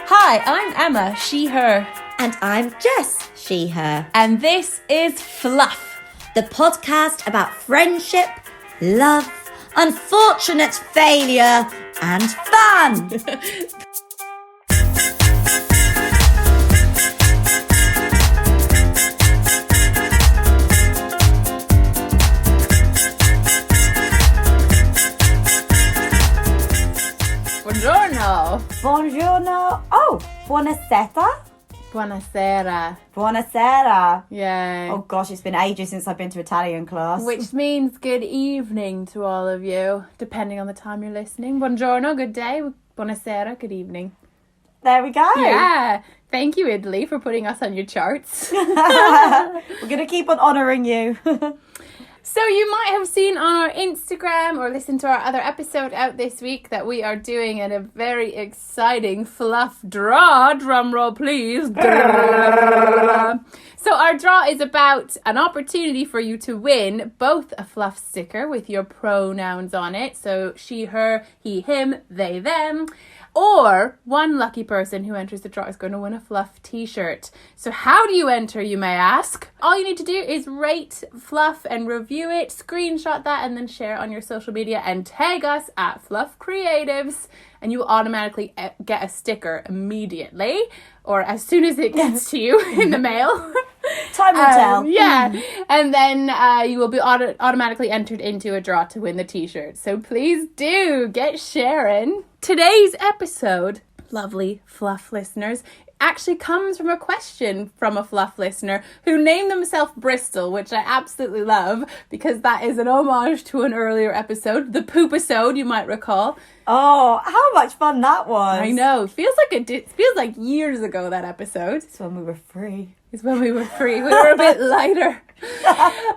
Hi, I'm Emma, she, her. And I'm Jess, she, her. And this is Fluff, the podcast about friendship, love, unfortunate failure, and fun. Buongiorno. Buongiorno. Oh, buonasera. Buonasera. Buonasera. Yay. Oh gosh, it's been ages since I've been to Italian class. Which means good evening to all of you, depending on the time you're listening. Buongiorno, good day. Buonasera, good evening. There we go. Yeah. Thank you, Italy, for putting us on your charts. We're going to keep on honouring you. So you might have seen on our Instagram or listened to our other episode out this week that we are doing a very exciting fluff draw. Drum roll, please. So our draw is about an opportunity for you to win both a fluff sticker with your pronouns on it. So she, her, he, him, they, them. Or one lucky person who enters the draw is going to win a Fluff t-shirt. So how do you enter, you may ask? All you need to do is rate Fluff and review it, screenshot that, and then share it on your social media and tag us at Fluff Creatives. And you will automatically get a sticker immediately, or as soon as it gets to you in the mail. Time will tell. Yeah. And then you will be automatically entered into a draw to win the t-shirt. So please do get sharing. Today's episode, lovely Fluff listeners, actually comes from a question from a Fluff listener who named themselves Bristol, which I absolutely love because that is an homage to an earlier episode, the Poop-isode, you might recall. Oh, how much fun that was. I know. Feels like years ago, that episode. It's when we were free. It's when we were free. We were a bit lighter.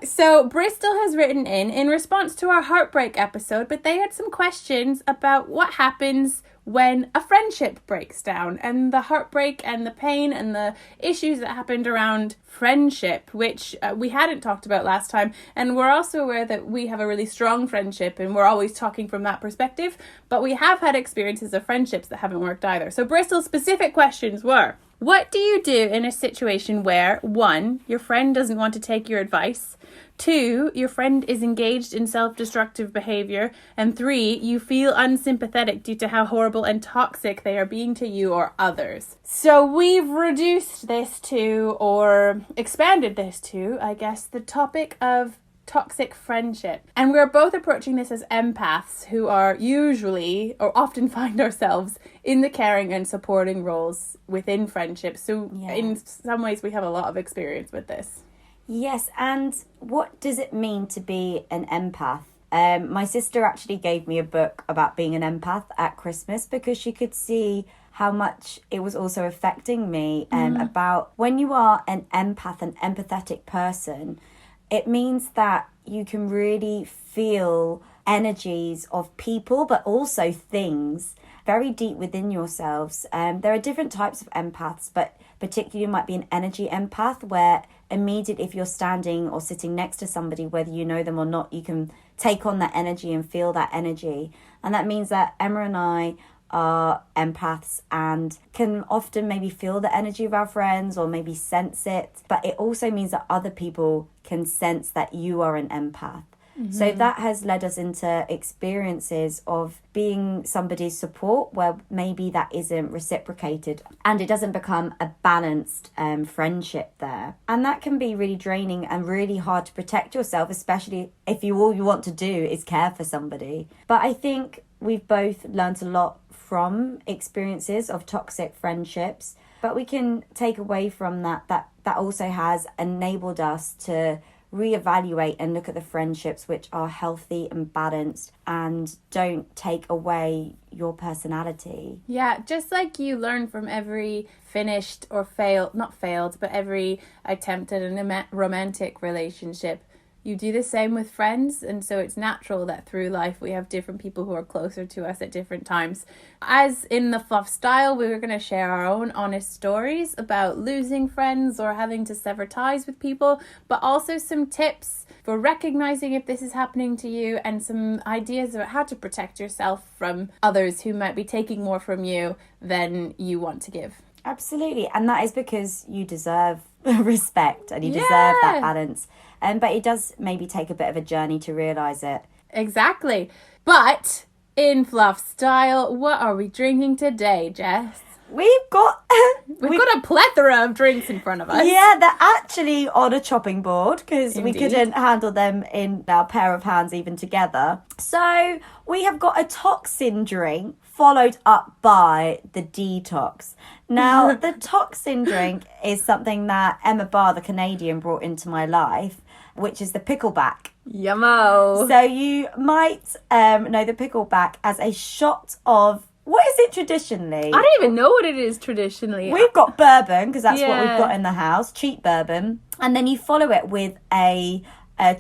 So Bristol has written in response to our heartbreak episode, but they had some questions about what happens when a friendship breaks down and the heartbreak and the pain and the issues that happened around friendship, which we hadn't talked about last time. And we're also aware that we have a really strong friendship and we're always talking from that perspective, but we have had experiences of friendships that haven't worked either. So Bristol's specific questions were: what do you do in a situation where 1, your friend doesn't want to take your advice, 2, your friend is engaged in self-destructive behaviour, and 3, you feel unsympathetic due to how horrible and toxic they are being to you or others? So we've reduced this to, or expanded this to, I guess, the topic of toxic friendship. And we're both approaching this as empaths who are usually or often find ourselves in the caring and supporting roles within friendships. So in some ways we have a lot of experience with this. Yes, and what does it mean to be an empath? My sister actually gave me a book about being an empath at Christmas because she could see how much it was also affecting me about when you are an empath, an empathetic person. It means that you can really feel energies of people, but also things very deep within yourselves. There are different types of empaths, but particularly you might be an energy empath where immediately if you're standing or sitting next to somebody, whether you know them or not, you can take on that energy and feel that energy. And that means that Emma and I are empaths and can often maybe feel the energy of our friends or maybe sense it, but it also means that other people can sense that you are an empath. Mm-hmm. So that has led us into experiences of being somebody's support where maybe that isn't reciprocated and it doesn't become a balanced friendship there. And that can be really draining and really hard to protect yourself, especially if all you want to do is care for somebody. But I think we've both learned a lot from experiences of toxic friendships, but we can take away from that also has enabled us to reevaluate and look at the friendships which are healthy and balanced and don't take away your personality. Yeah, just like you learn from every finished or every attempt at a romantic relationship, you do the same with friends, and so it's natural that through life we have different people who are closer to us at different times. As in the Fluff style, we were going to share our own honest stories about losing friends or having to sever ties with people, but also some tips for recognizing if this is happening to you and some ideas about how to protect yourself from others who might be taking more from you than you want to give. Absolutely, and that is because you deserve respect and you deserve that balance. But it does maybe take a bit of a journey to realise it. Exactly. But in Fluff style, what are we drinking today, Jess? We've got a plethora of drinks in front of us. Yeah, they're actually on a chopping board because we Indeed. couldn't handle them in our pair of hands even together. So we have got a toxin drink followed up by the detox. Now, the toxin drink is something that Emma Barr, the Canadian, brought into my life, which is the pickleback. Yummo. So you might know the pickleback as a shot of, what is it traditionally? I don't even know what it is traditionally. We've got bourbon, because that's what Yeah. we've got in the house, cheap bourbon. And then you follow it with a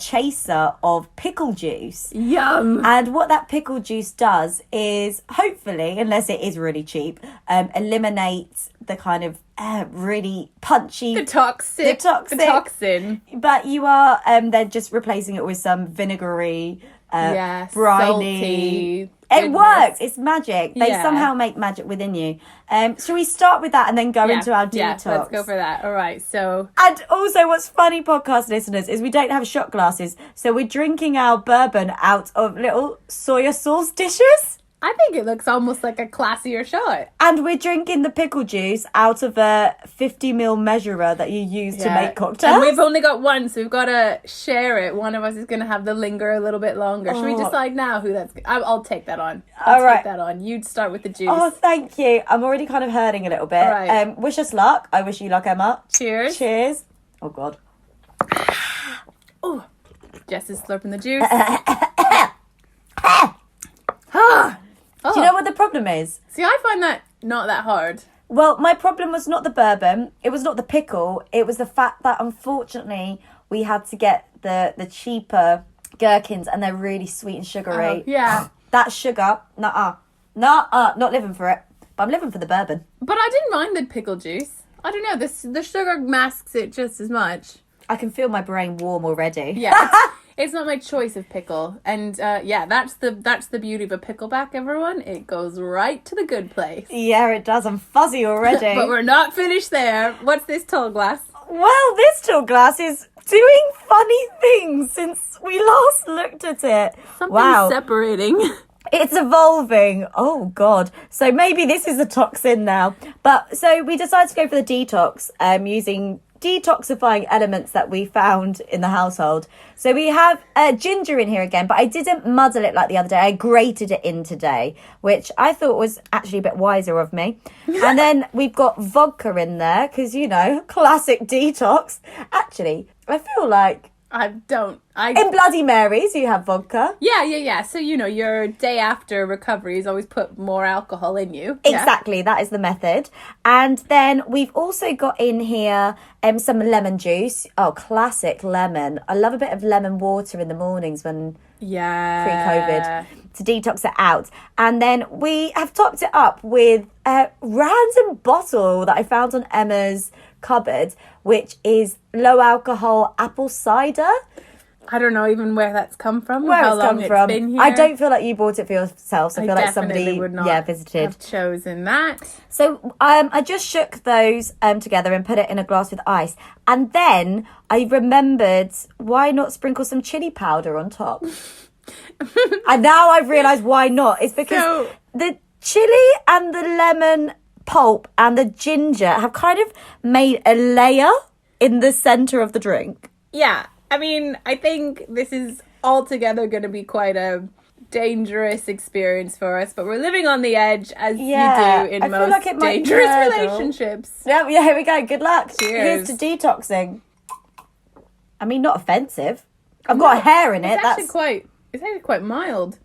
chaser of pickle juice. Yum. And what that pickle juice does is, hopefully, unless it is really cheap, eliminates the kind of really punchy... The toxin. But you are then just replacing it with some vinegary, briny... Salty It goodness. works. It's magic. They Yeah. somehow make magic within you. Shall we start with that and then go into our detox? Yeah, let's go for that. All right, so... And also, what's funny, podcast listeners, is we don't have shot glasses, so we're drinking our bourbon out of little soya sauce dishes. I think it looks almost like a classier shot. And we're drinking the pickle juice out of a 50ml measurer that you use to make cocktails. And we've only got one, so we've got to share it. One of us is going to have the linger a little bit longer. Should we decide now who that's... I'll take that on. I'll take that on. You'd start with the juice. Oh, thank you. I'm already kind of hurting a little bit. All right. Wish us luck. I wish you luck, Emma. Cheers. Cheers. Oh, God. Oh, Jess is slurping the juice. Do you know what the problem is? See, I find that not that hard. Well, my problem was not the bourbon. It was not the pickle. It was the fact that, unfortunately, we had to get the cheaper gherkins and they're really sweet and sugary. Yeah. That sugar, not living for it. But I'm living for the bourbon. But I didn't mind the pickle juice. I don't know, the sugar masks it just as much. I can feel my brain warm already. Yeah, it's not my choice of pickle. And that's the beauty of a pickleback, everyone. It goes right to the good place. Yeah, it does. I'm fuzzy already. But we're not finished there. What's this tall glass? Well, this tall glass is doing funny things since we last looked at it. Something's separating. It's evolving. Oh, God. So maybe this is a toxin now. But so we decided to go for the detox using detoxifying elements that we found in the household. So we have ginger in here again, but I didn't muddle it like the other day. I grated it in today, which I thought was actually a bit wiser of me. And then we've got vodka in there because, classic detox. Actually, I feel like in Bloody Marys, you have vodka. Yeah. So, your day after recovery is always put more alcohol in you. Exactly. That is the method. And then we've also got in here some lemon juice. Oh, classic lemon. I love a bit of lemon water in the mornings when pre-COVID to detox it out. And then we have topped it up with a random bottle that I found on Emma's cupboard, which is low alcohol apple cider. I don't know even where that's come from. Where how it's long come from. Been here. I don't feel like you bought it for yourself. So I feel like somebody would not visited. have chosen that. So I just shook those together and put it in a glass with ice. And then I remembered, why not sprinkle some chili powder on top? And now I've realised why not. It's because the chili and the lemon pulp and the ginger have kind of made a layer in the centre of the drink. Yeah. I mean, I think this is altogether going to be quite a dangerous experience for us, but we're living on the edge as you do in most dangerous relationships. Yeah, here we go. Good luck. Cheers. Here's to detoxing. I mean, not offensive. I've got a hair in it. It's actually quite mild.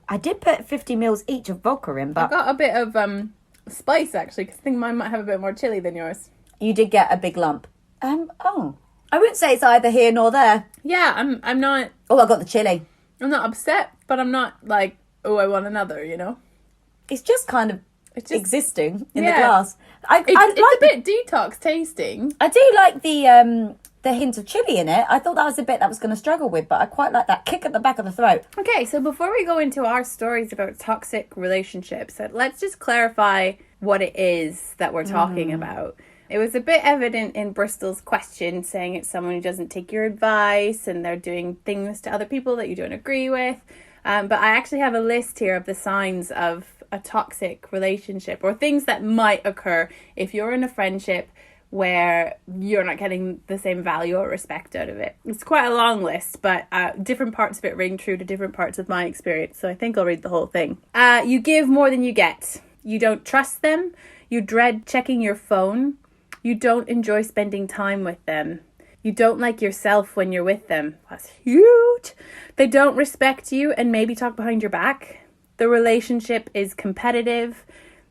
I did put 50 mils each of vodka in, but I got a bit of spice actually, because I think mine might have a bit more chili than yours. You did get a big lump. I wouldn't say it's either here nor there. Yeah, I'm not... Oh, I got the chili. I'm not upset, but I'm not like, oh, I want another, you know? It's just kind of It's just existing in the glass. It's a bit detox tasting. I do like the hint of chili in it. I thought that was a bit that I was going to struggle with, but I quite like that kick at the back of the throat. Okay, so before we go into our stories about toxic relationships, let's just clarify what it is that we're talking about. It was a bit evident in Bristol's question, saying it's someone who doesn't take your advice and they're doing things to other people that you don't agree with. But I actually have a list here of the signs of a toxic relationship, or things that might occur if you're in a friendship where you're not getting the same value or respect out of it. It's quite a long list, but different parts of it ring true to different parts of my experience. So I think I'll read the whole thing. You give more than you get. You don't trust them. You dread checking your phone. You don't enjoy spending time with them. You don't like yourself when you're with them. That's huge. They don't respect you and maybe talk behind your back. The relationship is competitive.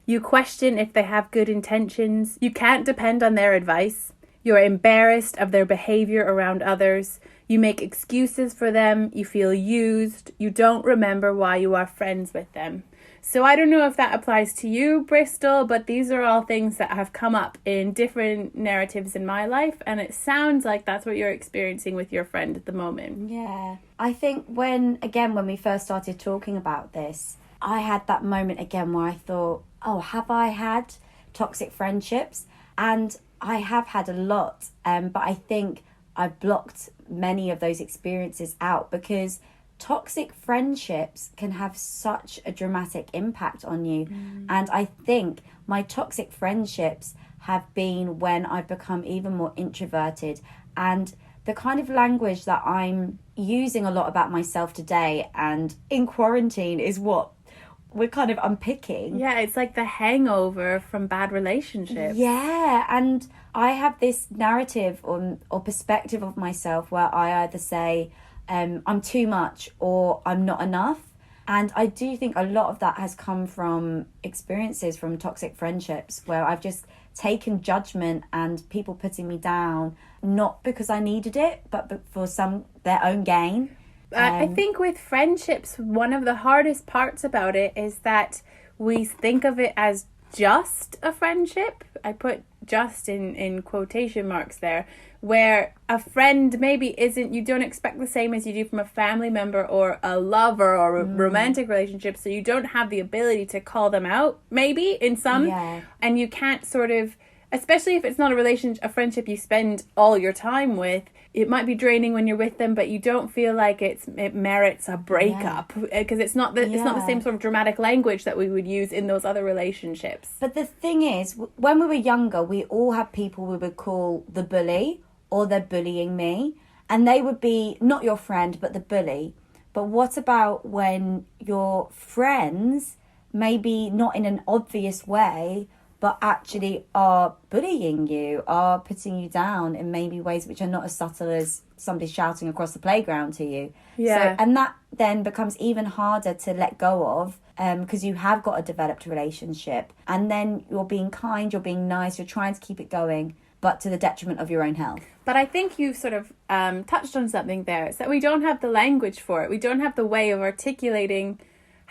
You question if they have good intentions. You can't depend on their advice. You're embarrassed of their behavior around others. You make excuses for them. You feel used. You don't remember why you are friends with them. So I don't know if that applies to you, Bristol, but these are all things that have come up in different narratives in my life, and it sounds like that's what you're experiencing with your friend at the moment. Yeah. I think when we first started talking about this, I had that moment again where I thought, oh, have I had toxic friendships? And I have had a lot, but I think I blocked many of those experiences out because toxic friendships can have such a dramatic impact on you. And I think my toxic friendships have been when I've become even more introverted, and the kind of language that I'm using a lot about myself today and in quarantine is what we're kind of unpicking. Yeah, it's like the hangover from bad relationships. Yeah, and I have this narrative or perspective of myself where I either say I'm too much or I'm not enough. And I do think a lot of that has come from experiences from toxic friendships where I've just taken judgment and people putting me down, not because I needed it, but for their own gain. I think with friendships, one of the hardest parts about it is that we think of it as just a friendship. I put just in quotation marks there, where a friend maybe isn't, you don't expect the same as you do from a family member or a lover or a romantic relationship, so you don't have the ability to call them out maybe in some, and you can't sort of, especially if it's not a friendship you spend all your time with. It might be draining when you're with them, but you don't feel like it merits a breakup because it's not the same sort of dramatic language that we would use in those other relationships. But the thing is, when we were younger, we all had people we would call the bully or they're bullying me, and they would be not your friend but the bully. But what about when your friends, maybe not in an obvious way, but actually are bullying you, are putting you down in maybe ways which are not as subtle as somebody shouting across the playground to you. Yeah. So, and that then becomes even harder to let go of because you have got a developed relationship. And then you're being kind, you're being nice, you're trying to keep it going, but to the detriment of your own health. But I think you've sort of touched on something there. It's that we don't have the language for it. We don't have the way of articulating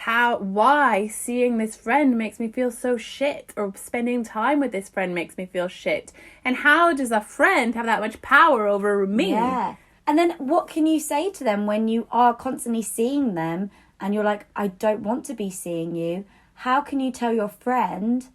why seeing this friend makes me feel so shit, or spending time with this friend makes me feel shit. And how does a friend have that much power over me? Yeah. And then what can you say to them when you are constantly seeing them and you're like, I don't want to be seeing you? How can you tell your friend,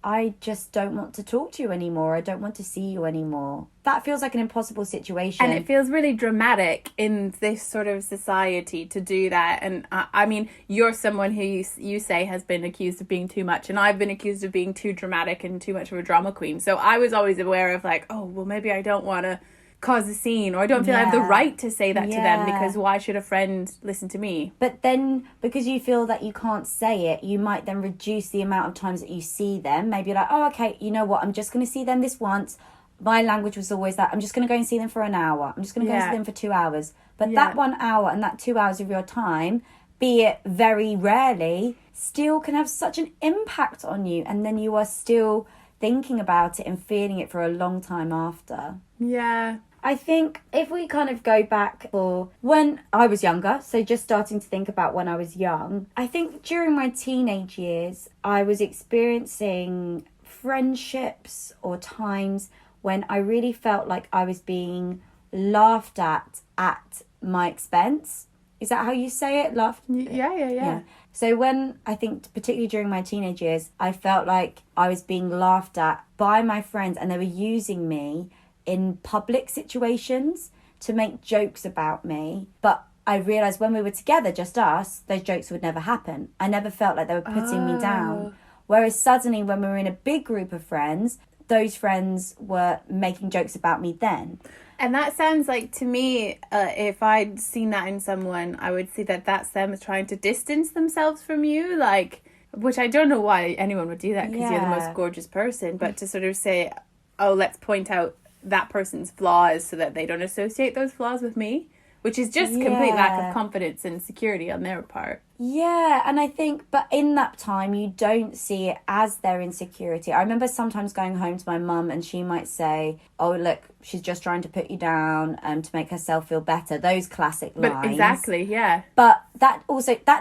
I just don't want to talk to you anymore, I don't want to see you anymore? That feels like an impossible situation. And it feels really dramatic in this sort of society to do that. And I mean, you're someone who you say has been accused of being too much, and I've been accused of being too dramatic and too much of a drama queen. So I was always aware of like, oh, well, maybe I don't want to cause a scene, or I don't feel I have the right to say that to them, because why should a friend listen to me? But then because you feel that you can't say it, you might then reduce the amount of times that you see them. Maybe you're like, oh, okay, you know what, I'm just going to see them this once. My language was always that I'm just going to go and see them for an hour, I'm just going to go and see them for 2 hours. But that 1 hour and that 2 hours of your time, be it very rarely, still can have such an impact on you, and then you are still thinking about it and feeling it for a long time after. Yeah. I think if we kind of go back for when I was younger, so just starting to think about when I was young, I think during my teenage years, I was experiencing friendships or times when I really felt like I was being laughed at my expense. Is that how you say it? Laughed? Yeah. So when, I think particularly during my teenage years, I felt like I was being laughed at by my friends and they were using me in public situations to make jokes about me. But I realised when we were together, just us, those jokes would never happen. I never felt like they were putting me down. Whereas suddenly when we were in a big group of friends, those friends were making jokes about me then. And that sounds like, to me, if I'd seen that in someone, I would see that that's them trying to distance themselves from you, like, which I don't know why anyone would do that, because you're the most gorgeous person, but to sort of say, oh, let's point out that person's flaws so that they don't associate those flaws with me, which is just complete lack of confidence and security on their part. Yeah, and I think, but in that time, you don't see it as their insecurity. I remember sometimes going home to my mum and she might say, oh, look, she's just trying to put you down to make herself feel better. Those classic lines. But exactly, yeah. But that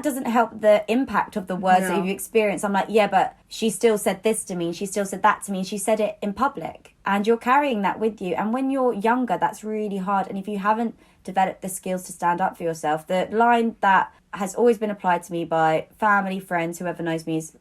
doesn't help the impact of the words that you've experienced. I'm like, yeah, but she still said this to me, and she still said that to me, and she said it in public. And you're carrying that with you. And when you're younger, that's really hard. And if you haven't developed the skills to stand up for yourself, the line that has always been applied to me by family, friends, whoever knows me, is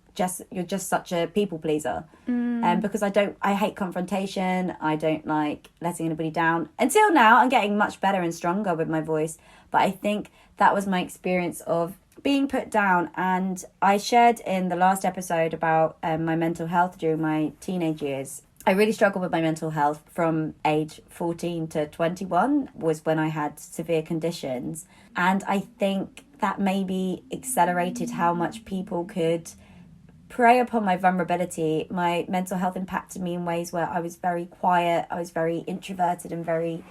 you're just such a people pleaser. Because I hate confrontation. I don't like letting anybody down. Until now, I'm getting much better and stronger with my voice. But I think that was my experience of being put down. And I shared in the last episode about my mental health during my teenage years. I really struggled with my mental health from age 14 to 21 was when I had severe conditions. And I think that maybe accelerated how much people could prey upon my vulnerability. My mental health impacted me in ways where I was very quiet, I was very introverted and very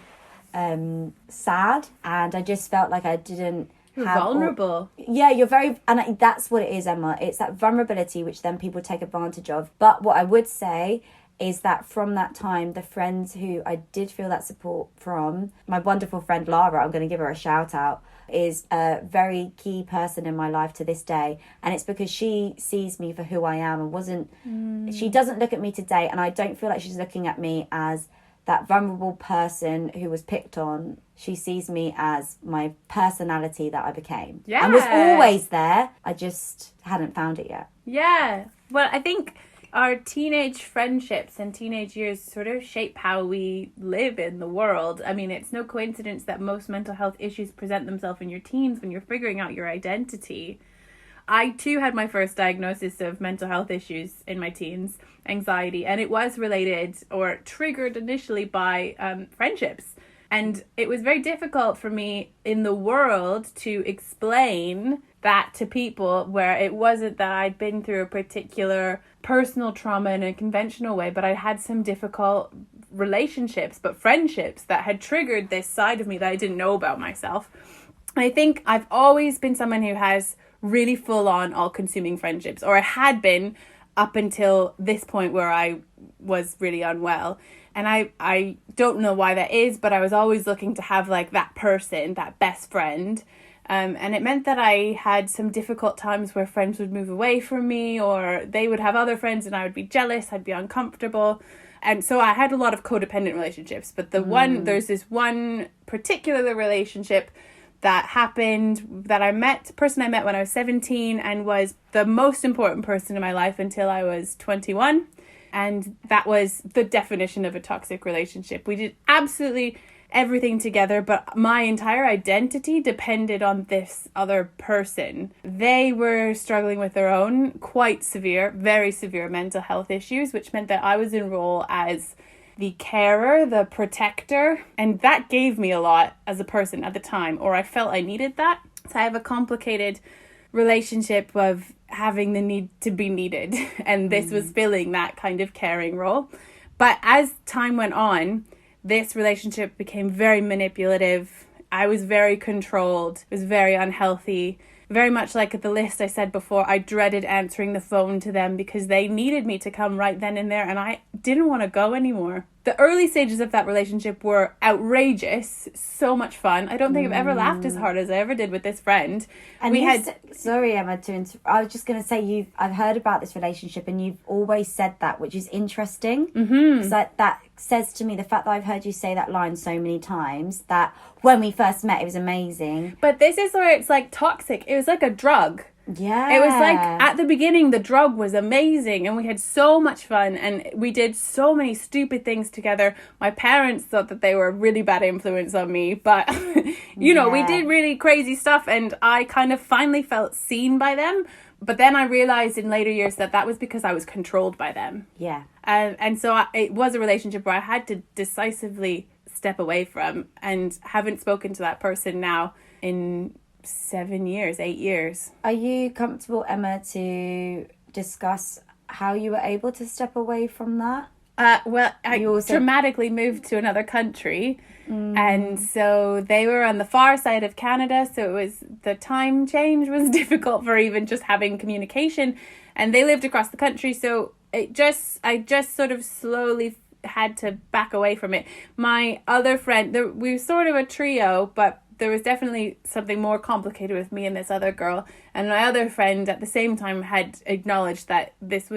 sad. And I just felt like I didn't have... vulnerable. You're very... And that's what it is, Emma. It's that vulnerability which then people take advantage of. But what I would say is that from that time, the friends who I did feel that support from, my wonderful friend Lara, I'm going to give her a shout out, is a very key person in my life to this day. And it's because she sees me for who I am and she doesn't look at me today, and I don't feel like she's looking at me as that vulnerable person who was picked on. She sees me as my personality that I became. Yeah. And was always there. I just hadn't found it yet. Yeah. Well, I think our teenage friendships and teenage years sort of shape how we live in the world. I mean, it's no coincidence that most mental health issues present themselves in your teens when you're figuring out your identity. I too had my first diagnosis of mental health issues in my teens, anxiety, and it was related or triggered initially by friendships. And it was very difficult for me in the world to explain that to people, where it wasn't that I'd been through a particular personal trauma in a conventional way, but I had some difficult relationships, but friendships that had triggered this side of me that I didn't know about myself. And I think I've always been someone who has really full-on all-consuming friendships, or I had been up until this point where I was really unwell. And I don't know why that is, but I was always looking to have like that person, that best friend. And it meant that I had some difficult times where friends would move away from me, or they would have other friends and I would be jealous, I'd be uncomfortable. And so I had a lot of codependent relationships. But there's this one particular relationship that happened that person I met when I was 17 and was the most important person in my life until I was 21. And that was the definition of a toxic relationship. We did absolutely everything together, but my entire identity depended on this other person. They were struggling with their own quite severe, very severe mental health issues, which meant that I was in role as the carer, the protector, and that gave me a lot as a person at the time, or I felt I needed that. So I have a complicated relationship of having the need to be needed, and this was filling that kind of caring role. But as time went on, this relationship became very manipulative. I was very controlled. It was very unhealthy. Very much like the list I said before, I dreaded answering the phone to them because they needed me to come right then and there, and I didn't want to go anymore. the early stages of that relationship were outrageous, so much fun. I don't think I've ever laughed as hard as I ever did with this friend. And sorry, Emma, I was just going to say, I've heard about this relationship and you've always said that, which is interesting. Because that says to me, the fact that I've heard you say that line so many times, that when we first met, it was amazing. But this is where it's like toxic. It was like a drug. Yeah. It was like, at the beginning, the drug was amazing and we had so much fun and we did so many stupid things together. My parents thought that they were a really bad influence on me, but, you know, we did really crazy stuff and I kind of finally felt seen by them. But then I realized in later years that was because I was controlled by them. Yeah. And so it was a relationship where I had to decisively step away from, and haven't spoken to that person now in 8 years. Are you comfortable, Emma, to discuss how you were able to step away from that? Well, I dramatically moved to another country, and so they were on the far side of Canada, so the time change was difficult for even just having communication, and they lived across the country, so I just sort of slowly had to back away from it. My other friend, we were sort of a trio, but there was definitely something more complicated with me and this other girl. And my other friend at the same time had acknowledged that this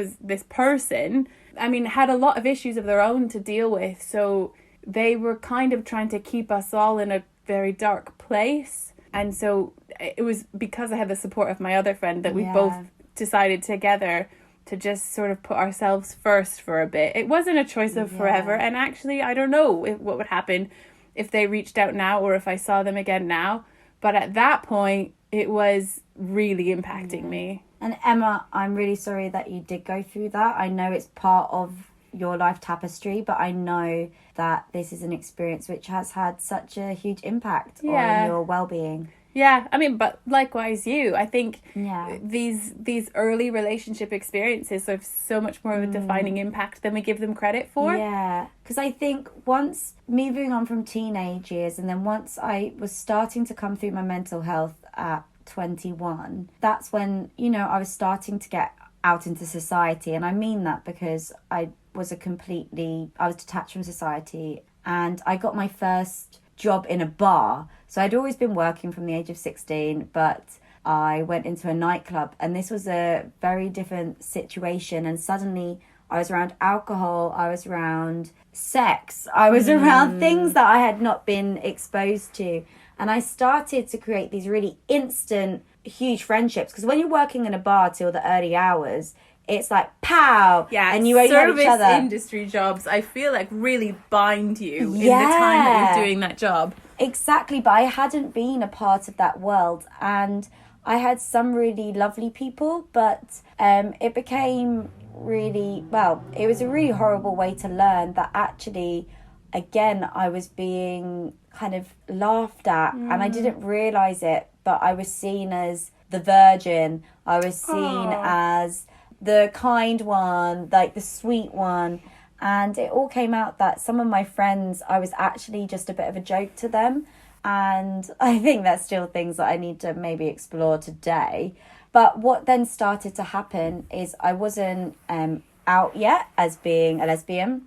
person, had a lot of issues of their own to deal with. So they were kind of trying to keep us all in a very dark place. And so it was because I had the support of my other friend that we both decided together to just sort of put ourselves first for a bit. It wasn't a choice of forever. And actually, I don't know what would happen if they reached out now or if I saw them again now. But at that point, it was really impacting me. And Emma, I'm really sorry that you did go through that. I know it's part of your life tapestry, but I know that this is an experience which has had such a huge impact on your well-being. Yeah, but likewise you. I think these early relationship experiences have so much more of a defining impact than we give them credit for. Yeah, because I think once moving on from teenage years, and then once I was starting to come through my mental health at 21, that's when, I was starting to get out into society. And I mean that because I was detached from society, and I got my first job in a bar. So I'd always been working from the age of 16, but I went into a nightclub, and this was a very different situation. And suddenly I was around alcohol, I was around sex, I was around things that I had not been exposed to. And I started to create these really instant, huge friendships. Because when you're working in a bar till the early hours, it's like pow, and you only have each other. Service industry jobs, I feel like, really bind you in the time that you're doing that job. Exactly, but I hadn't been a part of that world, and I had some really lovely people, but it became it was a really horrible way to learn that actually, again, I was being kind of laughed at, and I didn't realise it, but I was seen as the virgin, I was seen as the kind one, like the sweet one. And it all came out that some of my friends, I was actually just a bit of a joke to them. And I think that's still things that I need to maybe explore today. But what then started to happen is I wasn't out yet as being a lesbian.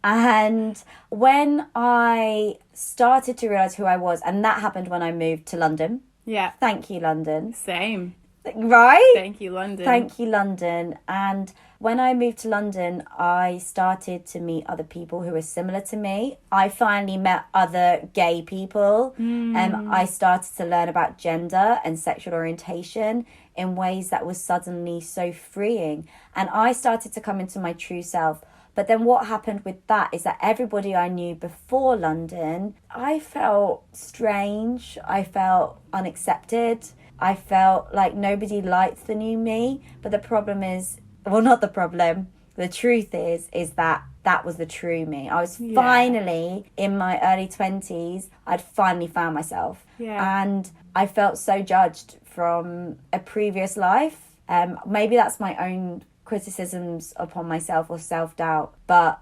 And when I started to realise who I was, and that happened when I moved to London. Yeah. Thank you, London. Same. Right? Thank you, London. Thank you, London. And when I moved to London, I started to meet other people who were similar to me. I finally met other gay people. I started to learn about gender and sexual orientation in ways that was suddenly so freeing. And I started to come into my true self. But then what happened with that is that everybody I knew before London, I felt strange. I felt unaccepted. I felt like nobody liked the new me. But the problem is, well, not the problem. The truth is that was the true me. I was finally, in my early 20s, I'd finally found myself. Yeah. And I felt so judged from a previous life. Maybe that's my own criticisms upon myself or self-doubt. But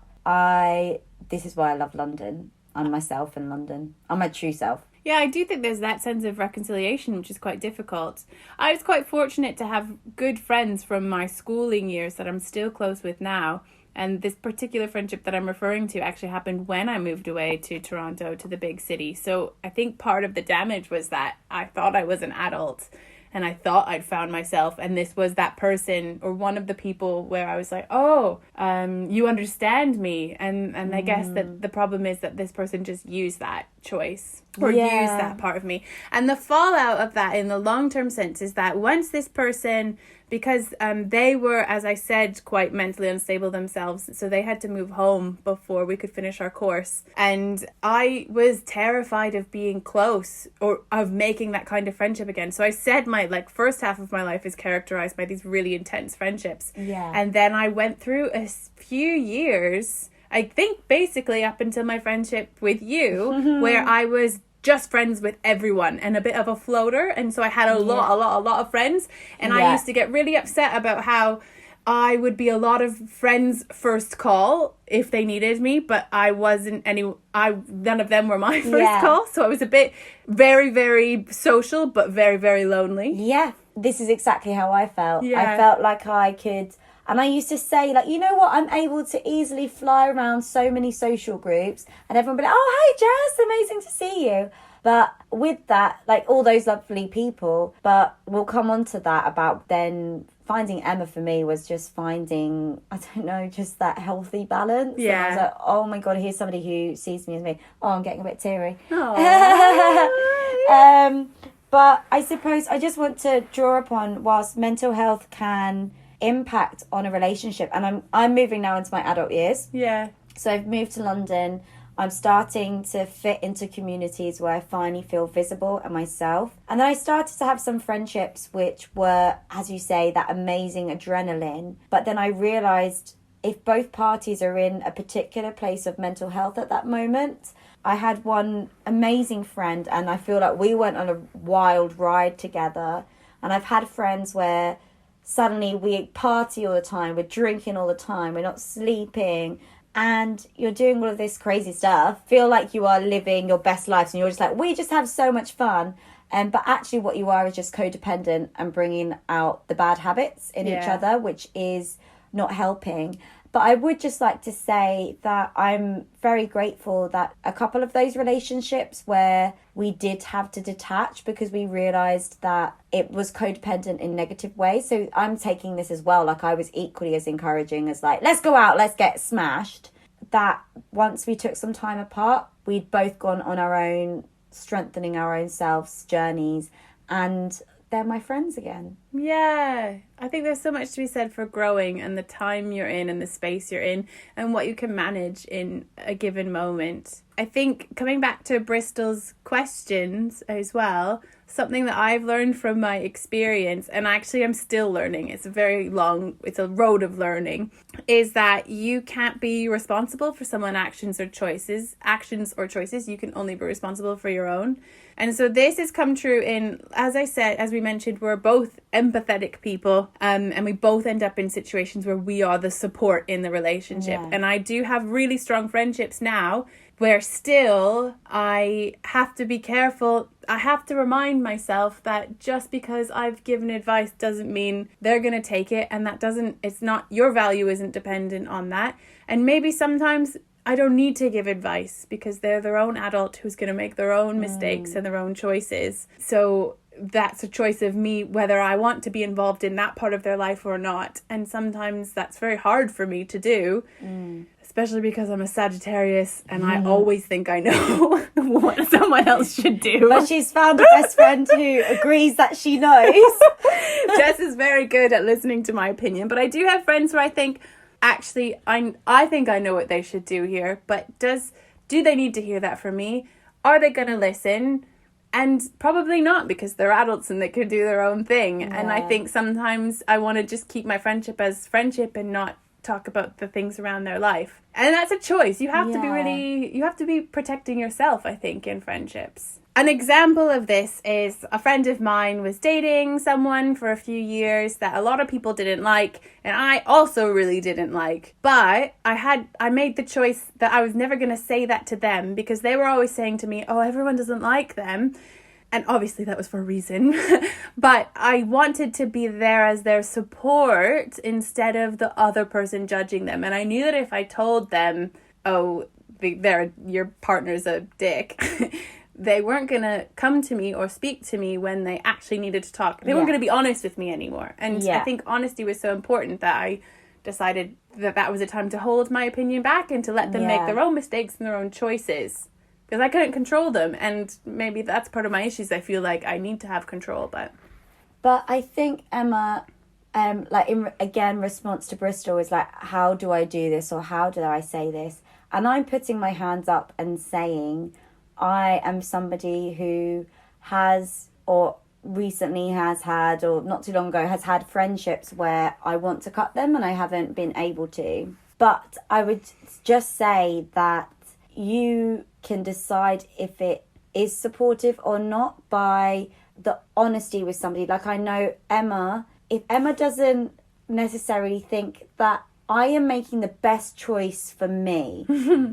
this is why I love London. I'm myself in London. I'm my true self. Yeah, I do think there's that sense of reconciliation, which is quite difficult. I was quite fortunate to have good friends from my schooling years that I'm still close with now. And this particular friendship that I'm referring to actually happened when I moved away to Toronto, to the big city. So I think part of the damage was that I thought I was an adult and I thought I'd found myself. And this was that person or one of the people where I was like, oh, you understand me. And I guess that the problem is that this person just used that choice or used that part of me. And the fallout of that in the long-term sense is that once this person, because they were, as I said, quite mentally unstable themselves, so they had to move home before we could finish our course. And I was terrified of being close or of making that kind of friendship again. So I said my first half of my life is characterized by these really intense friendships. Yeah. And then I went through a few years, I think basically up until my friendship with you, where I was just friends with everyone and a bit of a floater, and so I had a lot of friends, and I used to get really upset about how I would be a lot of friends' first call if they needed me, but I wasn't none of them were my first call, so I was a bit very, very social but very, very lonely. Yeah, this is exactly how I felt. I felt like I could, and I used to say, you know what, I'm able to easily fly around so many social groups and everyone would be like, oh, hey, Jess, amazing to see you. But with that, all those lovely people, but we'll come on to that about then finding Emma for me was just finding, I don't know, just that healthy balance. Yeah. And I was like, oh my God, here's somebody who sees me as me. Oh, I'm getting a bit teary. But I suppose I just want to draw upon, whilst mental health can impact on a relationship, and I'm moving now into my adult years. Yeah. So I've moved to London. I'm starting to fit into communities where I finally feel visible and myself. And then I started to have some friendships which were, as you say, that amazing adrenaline. But then I realised if both parties are in a particular place of mental health at that moment, I had one amazing friend and I feel like we went on a wild ride together. And I've had friends where suddenly we party all the time, we're drinking all the time, we're not sleeping, and you're doing all of this crazy stuff, feel like you are living your best lives, and you're just like, we just have so much fun. But actually what you are is just codependent and bringing out the bad habits in each other, which is not helping. But I would just like to say that I'm very grateful that a couple of those relationships where we did have to detach because we realised that it was codependent in negative ways. So I'm taking this as well. I was equally as encouraging as let's go out, let's get smashed. That once we took some time apart, we'd both gone on our own, strengthening our own selves, journeys, and they're my friends again. Yeah, I think there's so much to be said for growing and the time you're in and the space you're in and what you can manage in a given moment. I think coming back to Bristol's questions as well, something that I've learned from my experience, and actually I'm still learning, it's a road of learning, is that you can't be responsible for someone's actions or choices. You can only be responsible for your own. And so this has come true in, as I said, as we mentioned, we're both empathetic people, and we both end up in situations where we are the support in the relationship. Yeah. And I do have really strong friendships now where still I have to be careful. I have to remind myself that just because I've given advice doesn't mean they're going to take it, and it's not, your value isn't dependent on that. And maybe sometimes I don't need to give advice because they're their own adult who's going to make their own mistakes and their own choices. So that's a choice of me, whether I want to be involved in that part of their life or not. And sometimes that's very hard for me to do, especially because I'm a Sagittarius and I always think I know what someone else should do. But she's found a best friend who agrees that she knows. Jess is very good at listening to my opinion, but I do have friends where I think, actually, I think I know what they should do here, but do they need to hear that from me? Are they going to listen? And probably not, because they're adults and they can do their own thing. Yeah. And I think sometimes I want to just keep my friendship as friendship and not talk about the things around their life. And that's a choice. You have to be protecting yourself, I think, in friendships. An example of this is a friend of mine was dating someone for a few years that a lot of people didn't like, and I also really didn't like. But I made the choice that I was never going to say that to them, because they were always saying to me, oh, everyone doesn't like them. And obviously that was for a reason. But I wanted to be there as their support instead of the other person judging them. And I knew that if I told them, oh, your partner's a dick, they weren't going to come to me or speak to me when they actually needed to talk. They weren't going to be honest with me anymore. And I think honesty was so important that I decided that was a time to hold my opinion back and to let them make their own mistakes and their own choices. Because I couldn't control them. And maybe that's part of my issues. I feel like I need to have control. But I think, Emma, in response to Bristol is like, how do I do this? Or how do I say this? And I'm putting my hands up and saying, I am somebody who has, or recently has had, or not too long ago, has had friendships where I want to cut them and I haven't been able to. But I would just say that you can decide if it is supportive or not by the honesty with somebody. Like, I know Emma, if Emma doesn't necessarily think that I am making the best choice for me,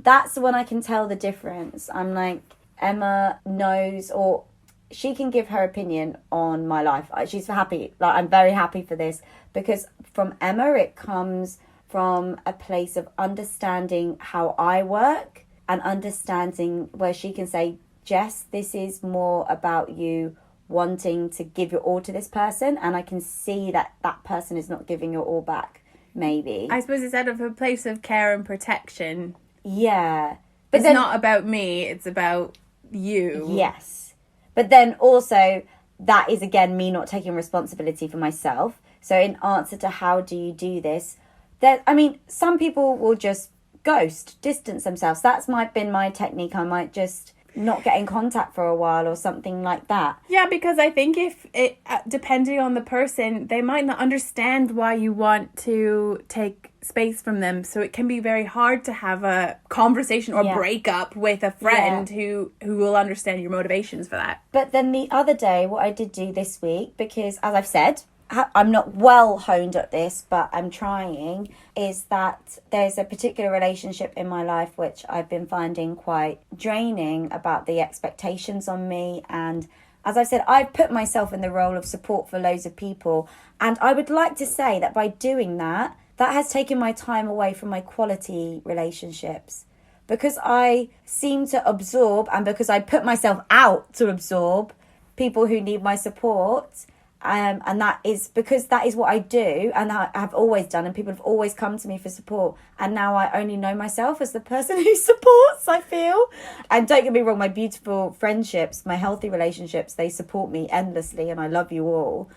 that's when I can tell the difference. I'm like, Emma knows, or she can give her opinion on my life. She's happy. Like, I'm very happy for this, because from Emma, it comes from a place of understanding how I work and understanding where she can say, Jess, this is more about you wanting to give your all to this person, and I can see that that person is not giving your all back, maybe. I suppose it's out of a place of care and protection. Yeah. But it's not about me, it's about you. Yes. But then also, that is again me not taking responsibility for myself. So in answer to how do you do this, some people will just ghost, distance themselves. That's been my technique. I might just not get in contact for a while or something like that. Yeah, because I think if it, depending on the person, they might not understand why you want to take space from them. So it can be very hard to have a conversation or break up with a friend who will understand your motivations for that. But then the other day, what I did do this week, because as I've said, I'm not well honed at this, but I'm trying, is that there's a particular relationship in my life which I've been finding quite draining about the expectations on me. And as I've said, I've put myself in the role of support for loads of people. And I would like to say that by doing that, that has taken my time away from my quality relationships. Because I seem to absorb, and because I put myself out to absorb people who need my support. And that is because that is what I do, and I have always done, and people have always come to me for support. And now I only know myself as the person who supports, I feel. And don't get me wrong, my beautiful friendships, my healthy relationships, they support me endlessly, and I love you all.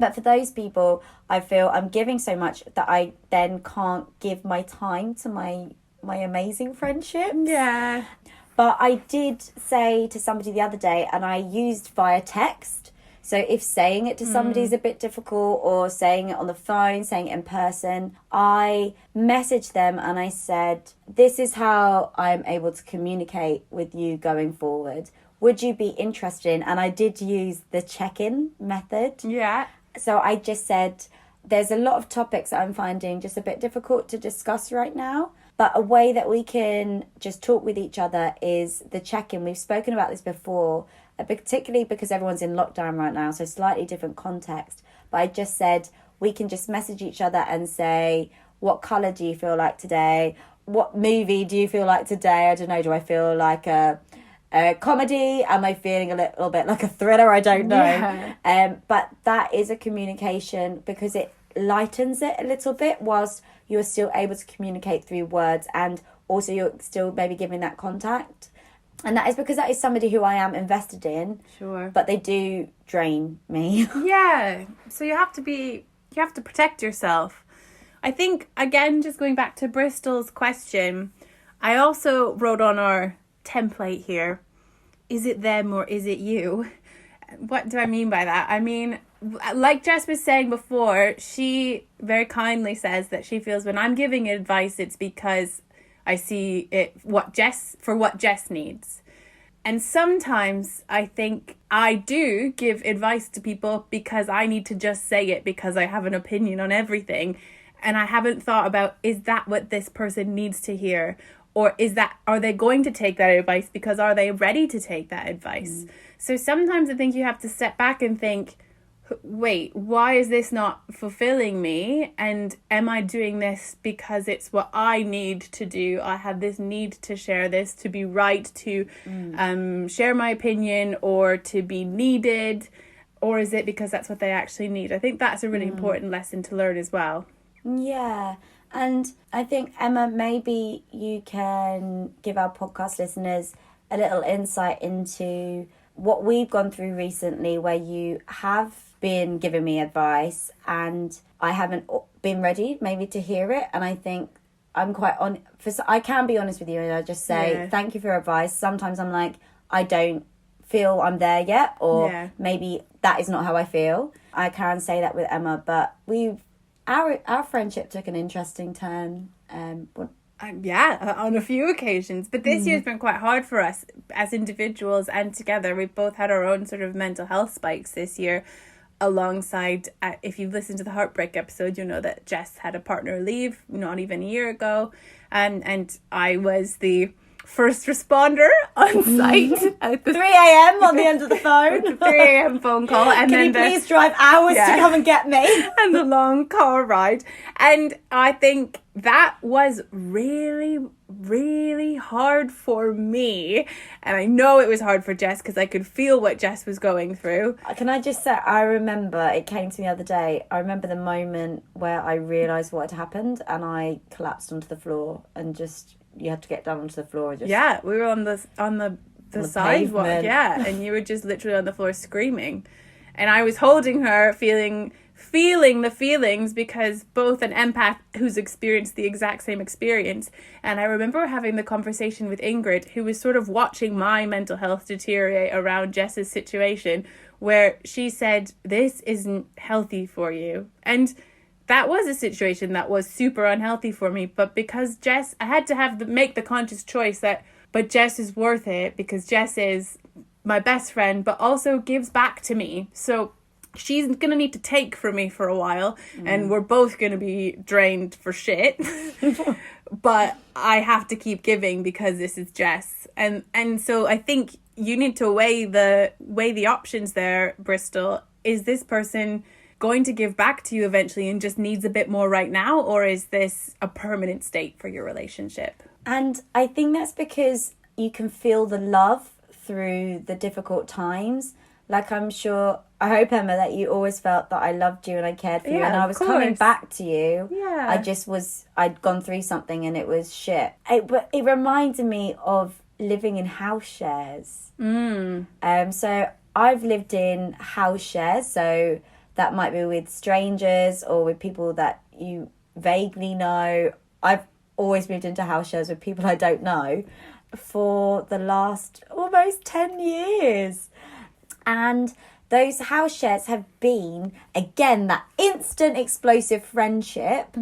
But for those people, I feel I'm giving so much that I then can't give my time to my amazing friendships. Yeah. But I did say to somebody the other day, and I used via text. So if saying it to somebody is a bit difficult, or saying it on the phone, saying it in person, I messaged them and I said, this is how I'm able to communicate with you going forward. Would you be interested in? And I did use the check-in method. Yeah. So I just said, there's a lot of topics that I'm finding just a bit difficult to discuss right now. But a way that we can just talk with each other is the check-in. We've spoken about this before, particularly because everyone's in lockdown right now, so slightly different context. But I just said we can just message each other and say, what colour do you feel like today? What movie do you feel like today? I don't know, do I feel like a comedy? Am I feeling a little bit like a thriller? I don't know. Yeah. But that is a communication, because it lightens it a little bit whilst you're still able to communicate through words, and also you're still maybe giving that contact. And that is because that is somebody who I am invested in. Sure. But they do drain me. Yeah. So you have to protect yourself. I think, again, just going back to Bristol's question, I also wrote on our template here, is it them or is it you? What do I mean by that? I mean, like Jess was saying before, she very kindly says that she feels when I'm giving advice, it's because I see it what Jess needs. And sometimes I think I do give advice to people because I need to just say it because I have an opinion on everything. And I haven't thought about, is that what this person needs to hear? Or are they going to take that advice because are they ready to take that advice? So sometimes I think you have to step back and think, wait, why is this not fulfilling me? And am I doing this because it's what I need to do? I have this need to share this, to be right, to share my opinion, or to be needed? Or is it because that's what they actually need? I think that's a really important lesson to learn as well. Yeah. And I think, Emma, maybe you can give our podcast listeners a little insight into what we've gone through recently, where you have been giving me advice and I haven't been ready maybe to hear it. And I think I'm quite I can be honest with you and I just say, thank you for your advice. Sometimes I'm like, I don't feel I'm there yet, or maybe that is not how I feel. I can say that with Emma, but our friendship took an interesting turn. On a few occasions. But this year's been quite hard for us as individuals and together. We've both had our own sort of mental health spikes this year. Alongside, if you've listened to the heartbreak episode, you know that Jess had a partner leave not even a year ago. And I was the first responder on site at the 3 a.m. on the end of the phone. 3 a.m. phone call. And Can you please drive hours to come and get me? And the long car ride. And I think that was really, really hard for me. And I know it was hard for Jess because I could feel what Jess was going through. Can I just say, I remember, it came to me the other day, I remember the moment where I realised what had happened and I collapsed onto the floor and just... You had to get down onto the floor. We were on the sidewalk, and you were just literally on the floor screaming. And I was holding her, feeling the feelings, because both an empath who's experienced the exact same experience. And I remember having the conversation with Ingrid, who was sort of watching my mental health deteriorate around Jess's situation, where she said, this isn't healthy for you. And that was a situation that was super unhealthy for me, but because Jess, I had to make the conscious choice but Jess is worth it because Jess is my best friend, but also gives back to me. So she's going to need to take from me for a while, and we're both going to be drained for shit. But I have to keep giving because this is Jess. And so I think you need to weigh the options there, Bristol. Is this person going to give back to you eventually and just needs a bit more right now, or is this a permanent state for your relationship? And I think that's because you can feel the love through the difficult times. Like, I hope, Emma, that you always felt that I loved you and I cared for you, and I was coming back to you. I'd gone through something and it was shit. It reminded me of living in house shares. So I've lived in house shares, so that might be with strangers or with people that you vaguely know. I've always moved into house shares with people I don't know for the last almost 10 years. And those house shares have been, again, that instant explosive friendship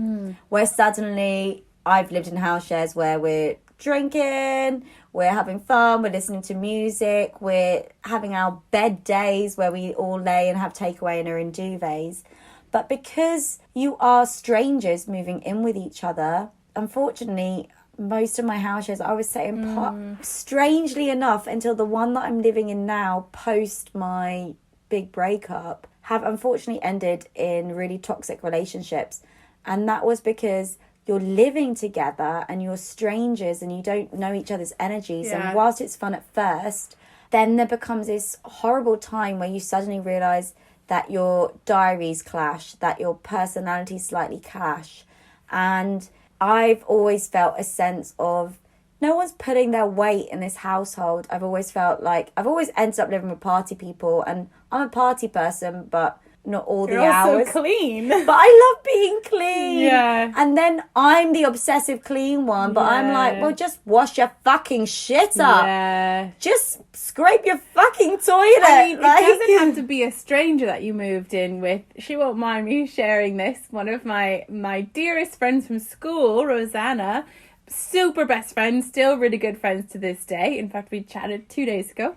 where suddenly I've lived in house shares where we're drinking, we're having fun, we're listening to music, we're having our bed days where we all lay and have takeaway and are in duvets. But because you are strangers moving in with each other, unfortunately, most of my house shares, I was saying, strangely enough, until the one that I'm living in now, post my big breakup, have unfortunately ended in really toxic relationships. And that was because you're living together and you're strangers and you don't know each other's energies. Yeah. And whilst it's fun at first, then there becomes this horrible time where you suddenly realise that your diaries clash, that your personalities slightly clash. And I've always felt a sense of no one's putting their weight in this household. I've always felt like I've always ended up living with party people, and I'm a party person, but not all the hours. You're also clean. But I love being clean. Yeah. And then I'm the obsessive clean one, but I'm like, well, just wash your fucking shit up. Yeah. Just scrape your fucking toilet. I mean, it doesn't have to be a stranger that you moved in with. She won't mind me sharing this. One of my dearest friends from school, Rosanna, super best friends, still really good friends to this day. In fact, we chatted 2 days ago.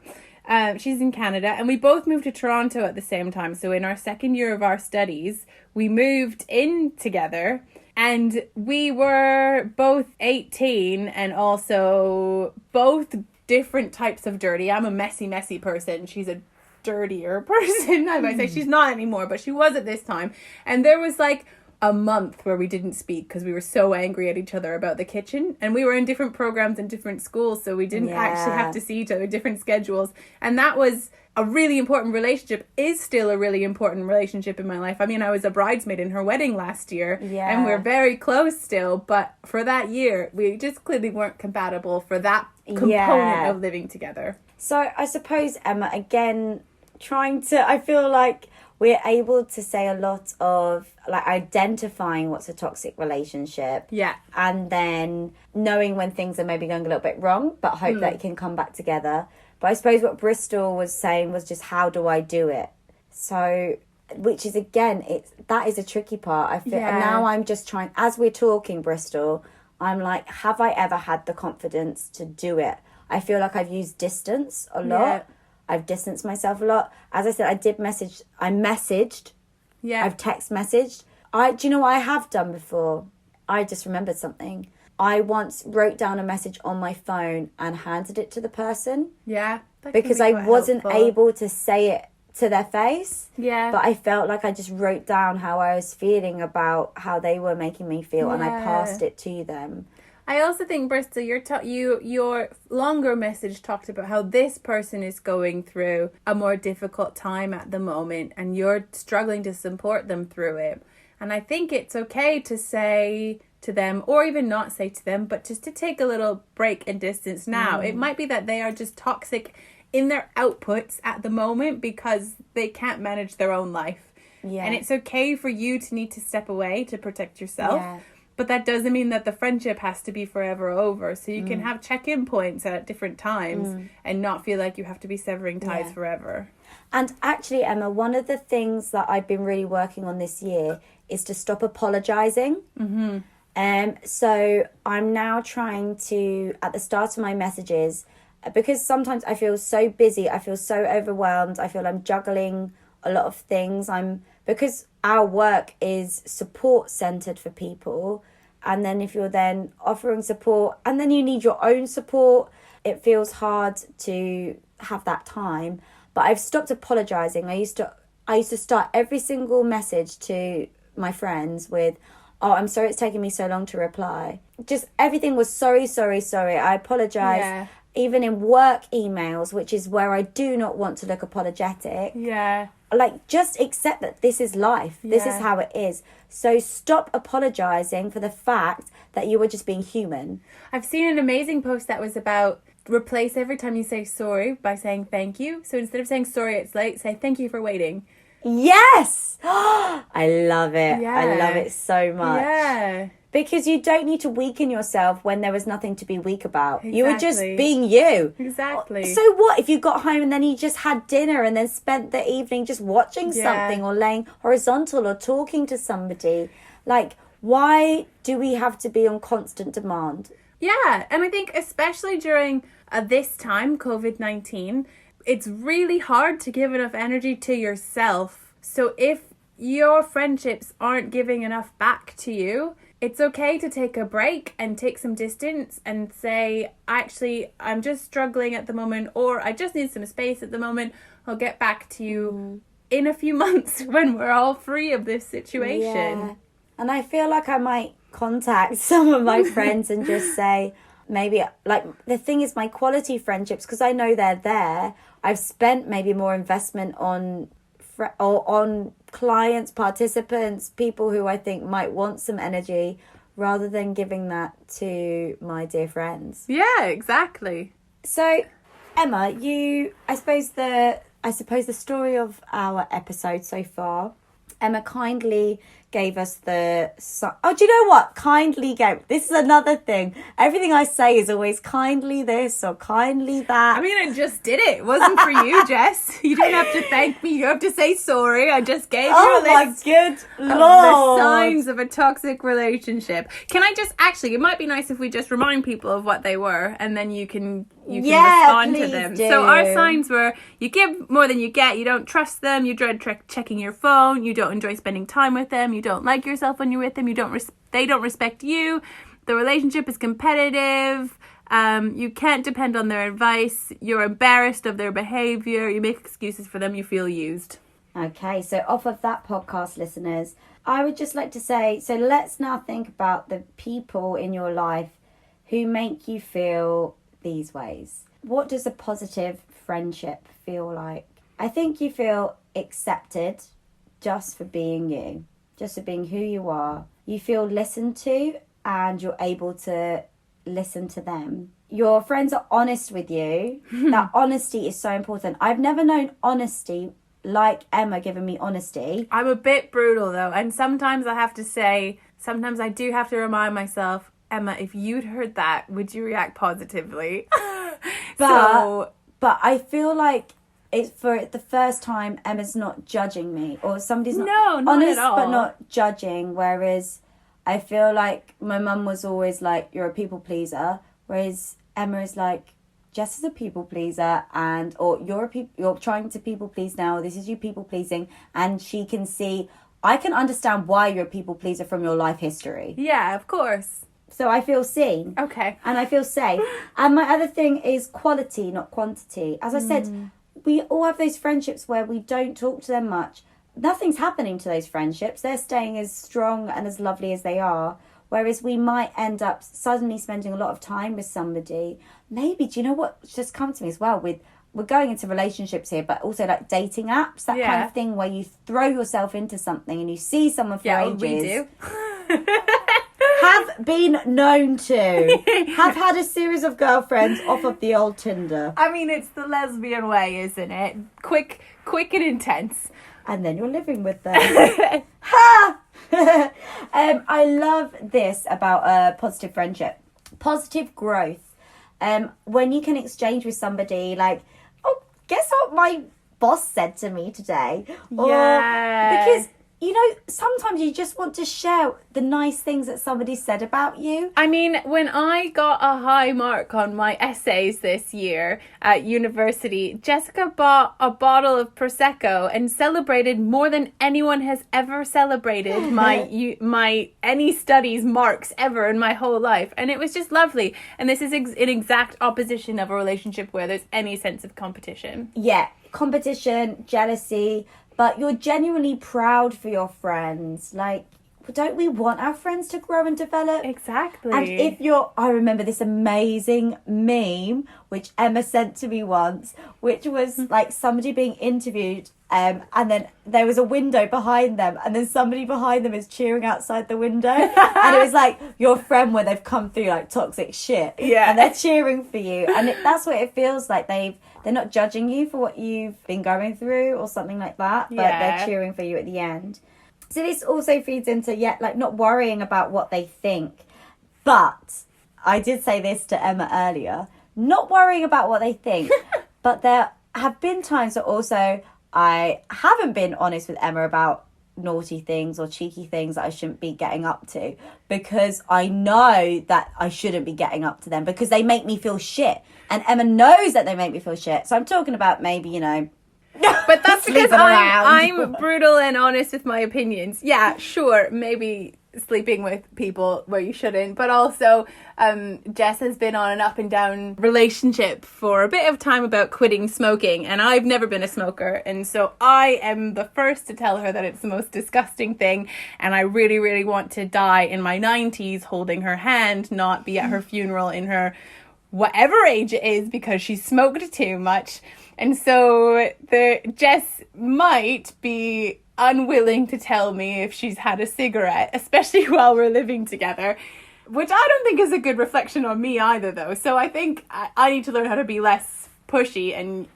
She's in Canada, and we both moved to Toronto at the same time. So in our second year of our studies, we moved in together, and we were both 18 and also both different types of dirty. I'm a messy person. She's a dirtier person. I might say she's not anymore, but she was at this time. And there was like a month where we didn't speak because we were so angry at each other about the kitchen, and we were in different programs in different schools, so we didn't actually have to see each other, different schedules. And that was a really important relationship, is still a really important relationship in my life. I mean, I was a bridesmaid in her wedding last year, and we're very close still, but for that year we just clearly weren't compatible for that component of living together. So I suppose, Emma, again, I feel like we're able to say a lot of like identifying what's a toxic relationship. Yeah. And then knowing when things are maybe going a little bit wrong, but hope that it can come back together. But I suppose what Bristol was saying was just, how do I do it? So, which is, again, that is a tricky part. I feel now I'm just trying, as we're talking, Bristol, I'm like, have I ever had the confidence to do it? I feel like I've used distance a lot. Yeah. I've distanced myself a lot. As I said, I messaged. Yeah. I've text messaged. Do you know what I have done before? I just remembered something. I once wrote down a message on my phone and handed it to the person. Yeah. Because I wasn't able to say it to their face. Yeah. But I felt like I just wrote down how I was feeling about how they were making me feel, and I passed it to them. I also think, Bristol, your longer message talked about how this person is going through a more difficult time at the moment, and you're struggling to support them through it. And I think it's okay to say to them, or even not say to them, but just to take a little break and distance now. It might be that they are just toxic in their outputs at the moment because they can't manage their own life. Yeah. And it's okay for you to need to step away to protect yourself. Yeah. But that doesn't mean that the friendship has to be forever over. So you can have check-in points at different times and not feel like you have to be severing ties forever. And actually, Emma, one of the things that I've been really working on this year is to stop apologising. So I'm now trying to, at the start of my messages, because sometimes I feel so busy, I feel so overwhelmed, I feel I'm juggling a lot of things. Because our work is support centered for people, and then if you're then offering support and then you need your own support, it feels hard to have that time. But I've stopped apologizing. I used to start every single message to my friends with, "Oh, I'm sorry it's taking me so long to reply." Just everything was sorry. I apologize. Yeah. Even in work emails, which is where I do not want to look apologetic. Yeah. Like, just accept that this is life. Yeah. This is how it is. So stop apologising for the fact that you were just being human. I've seen an amazing post that was about replace every time you say sorry by saying thank you. So instead of saying sorry, it's late, say thank you for waiting. Yes! I love it. Yeah. I love it so much. Yeah. Because you don't need to weaken yourself when there was nothing to be weak about. Exactly. You were just being you. Exactly. So what if you got home and then you just had dinner and then spent the evening just watching something or laying horizontal or talking to somebody? Like, why do we have to be on constant demand? Yeah, and I think especially during this time, COVID-19, it's really hard to give enough energy to yourself. So if your friendships aren't giving enough back to you, it's okay to take a break and take some distance and say, actually, I'm just struggling at the moment, or I just need some space at the moment. I'll get back to you in a few months when we're all free of this situation. Yeah. And I feel like I might contact some of my friends and just say, maybe, like, the thing is my quality friendships, because I know they're there, I've spent maybe more investment on clients, participants, people who I think might want some energy, rather than giving that to my dear friends. Yeah, exactly. So, Emma, I suppose the story of our episode so far, Emma kindly gave us do you know what? Kindly gave. This is another thing. Everything I say is always kindly this or kindly that. I mean, I just did it. It wasn't for you, Jess. You don't have to thank me. You don't have to say sorry. I just gave you a list good of Lord. the signs of a toxic relationship. Can I just, actually, it might be nice if we just remind people of what they were, and then you can respond to them. Do. So our signs were: you give more than you get, you don't trust them, you dread checking your phone, you don't enjoy spending time with them, you don't like yourself when you're with them, they don't respect you, the relationship is competitive, you can't depend on their advice, you're embarrassed of their behavior, you make excuses for them, you feel used. Okay, so off of that podcast, listeners, I would just like to say, so let's now think about the people in your life who make you feel these ways. What does a positive friendship feel like? I think you feel accepted just for being you, just for being who you are. You feel listened to and you're able to listen to them. Your friends are honest with you. That honesty is so important. I've never known honesty like Emma giving me honesty. I'm a bit brutal though, and sometimes I have to say, sometimes I do have to remind myself, Emma, if you'd heard that, would you react positively? But I feel like it's for the first time Emma's not judging me, or somebody's not honest at all. But not judging. Whereas I feel like my mum was always like, you're a people pleaser, whereas Emma is like, Jess is a people pleaser, or you're trying to people please now, this is you people pleasing, and she can see, I can understand why you're a people pleaser from your life history. Yeah, of course. So I feel seen. Okay. And I feel safe. And my other thing is quality, not quantity. As I said, we all have those friendships where we don't talk to them much. Nothing's happening to those friendships. They're staying as strong and as lovely as they are. Whereas we might end up suddenly spending a lot of time with somebody. Maybe, do you know what's just come to me as well? We're going into relationships here, but also like dating apps, that kind of thing where you throw yourself into something and you see someone for ages. We do. Have been known to. Have had a series of girlfriends off of the old Tinder. I mean, it's the lesbian way, isn't it? Quick and intense. And then you're living with them. Ha! I love this about a positive friendship. Positive growth. When you can exchange with somebody like, oh, guess what my boss said to me today? Yeah. Because, you know, sometimes you just want to share the nice things that somebody said about you. I mean, when I got a high mark on my essays this year at university, Jessica bought a bottle of Prosecco and celebrated more than anyone has ever celebrated my any studies marks ever in my whole life. And it was just lovely. And this is in exact opposition of a relationship where there's any sense of competition. Yeah, competition, jealousy, but you're genuinely proud for your friends. Like, don't we want our friends to grow and develop? Exactly. And I remember this amazing meme, which Emma sent to me once, which was like somebody being interviewed, and then there was a window behind them, and then somebody behind them is cheering outside the window. And it was like your friend where they've come through like toxic shit. Yeah. And they're cheering for you. And that's what it feels like. They're not judging you for what you've been going through or something like that, but they're cheering for you at the end. So this also feeds into, not worrying about what they think. But I did say this to Emma earlier, not worrying about what they think. But there have been times that also I haven't been honest with Emma about naughty things or cheeky things that I shouldn't be getting up to, because I know that I shouldn't be getting up to them because they make me feel shit. And Emma knows that they make me feel shit. So I'm talking about maybe, but that's because I'm brutal and honest with my opinions. Yeah, sure, maybe sleeping with people where you shouldn't, but also Jess has been on an up and down relationship for a bit of time about quitting smoking, and I've never been a smoker, and so I am the first to tell her that it's the most disgusting thing, and I really, really want to die in my 90s holding her hand, not be at her funeral in her whatever age it is, because she smoked too much. And so Jess might be unwilling to tell me if she's had a cigarette, especially while we're living together, which I don't think is a good reflection on me either, though. So I think I need to learn how to be less pushy and.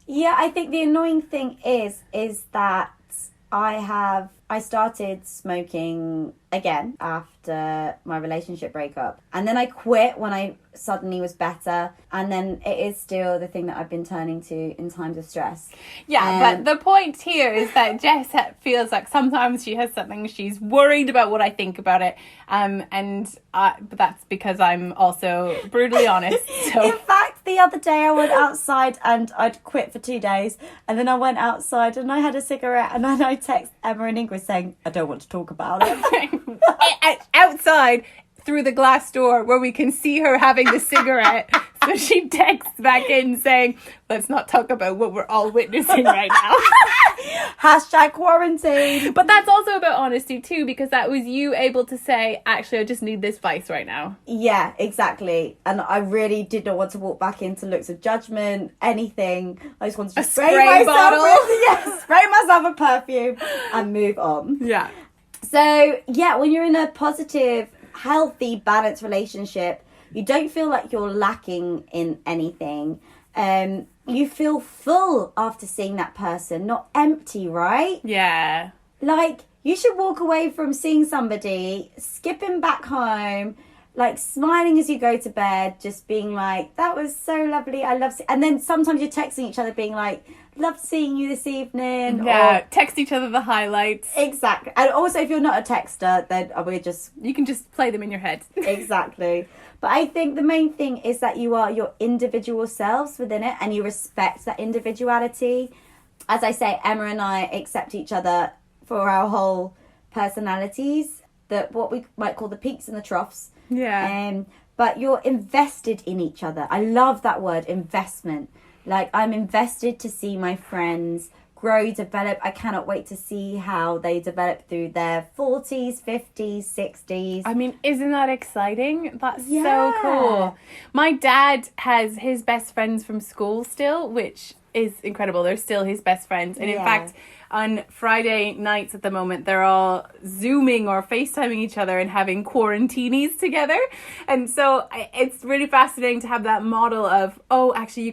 Yeah, I think the annoying thing is that I have I started smoking again after my relationship breakup. And then I quit when I suddenly was better. And then it is still the thing that I've been turning to in times of stress. Yeah, but the point here is that Jess feels like sometimes she has something, she's worried about what I think about it. But that's because I'm also brutally honest. So. In fact, the other day I went outside and I'd quit for 2 days. And then I went outside and I had a cigarette. And then I text Emma and Ingrid saying, I don't want to talk about it. Outside through the glass door where we can see her having the cigarette. So she texts back in saying, let's not talk about what we're all witnessing right now. Hashtag quarantine. But that's also about honesty too, because that was you able to say, actually, I just need this vice right now. Yeah, exactly. And I really did not want to walk back into looks of judgment, anything. I just wanted to spray myself a perfume and move on. Yeah. So, yeah, when you're in a positive, healthy, balanced relationship, you don't feel like you're lacking in anything. You feel full after seeing that person, not empty, right? Yeah. Like, you should walk away from seeing somebody, skipping back home, like smiling as you go to bed, just being like, that was so lovely. I love and then sometimes you're texting each other being like, love seeing you this evening. Yeah, or text each other the highlights. Exactly. And also, if you're not a texter, then you can just play them in your head. Exactly. But I think the main thing is that you are your individual selves within it and you respect that individuality. As I say, Emma and I accept each other for our whole personalities, what we might call the peaks and the troughs. Yeah. But you're invested in each other. I love that word, investment. Like, I'm invested to see my friends grow, develop. I cannot wait to see how they develop through their 40s, 50s, 60s. I mean, isn't that exciting? That's so cool. My dad has his best friends from school still, which is incredible. They're still his best friends. And in fact, on Friday nights at the moment, they're all Zooming or FaceTiming each other and having quarantinis together. And so it's really fascinating to have that model of, oh, actually you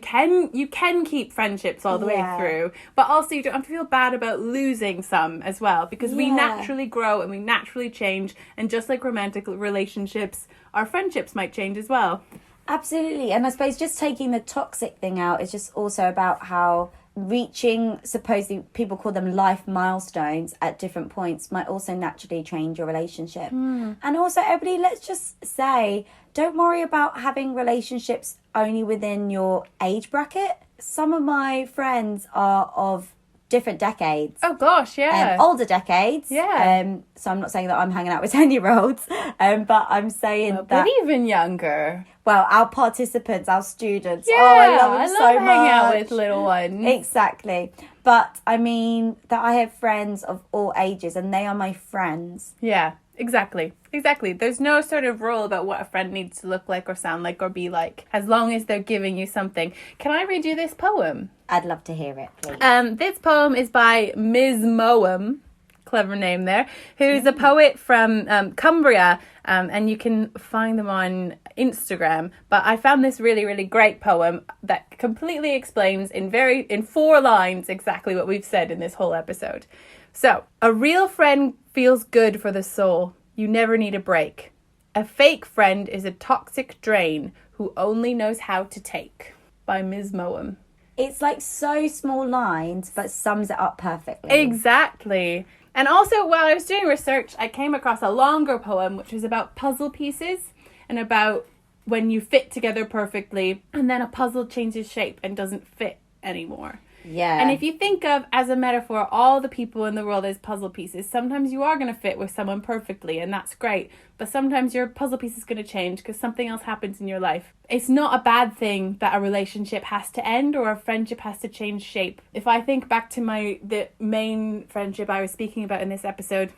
can keep friendships all the way through, but also you don't have to feel bad about losing some as well, because we naturally grow and we naturally change. And just like romantic relationships, our friendships might change as well. Absolutely. And I suppose just taking the toxic thing out is just also about how reaching, supposedly people call them life milestones at different points, might also naturally change your relationship. And also, everybody, let's just say, don't worry about having relationships only within your age bracket. Some of my friends are of different decades. Oh gosh, yeah. Older decades. Yeah. So I'm not saying that I'm hanging out with 10-year-olds, but I'm saying that... But even younger. Well, our participants, our students. Yeah, I love them so much. hanging out with little ones. Exactly. But I mean that I have friends of all ages and they are my friends. Yeah, exactly. There's no sort of rule about what a friend needs to look like or sound like or be like, as long as they're giving you something. Can I read you this poem? I'd love to hear it, please. This poem is by Ms. Moem, clever name there, who's a poet from Cumbria, and you can find them on Instagram. But I found this really, really great poem that completely explains in 4 lines exactly what we've said in this whole episode. So, a real friend feels good for the soul. You never need a break. A fake friend is a toxic drain who only knows how to take. By Ms. Moem. It's like so small lines, but sums it up perfectly. Exactly. And also, while I was doing research, I came across a longer poem, which was about puzzle pieces and about when you fit together perfectly and then a puzzle changes shape and doesn't fit anymore. Yeah. And if you think of, as a metaphor, all the people in the world as puzzle pieces, sometimes you are going to fit with someone perfectly, and that's great. But sometimes your puzzle piece is going to change because something else happens in your life. It's not a bad thing that a relationship has to end or a friendship has to change shape. If I think back to the main friendship I was speaking about in this episode,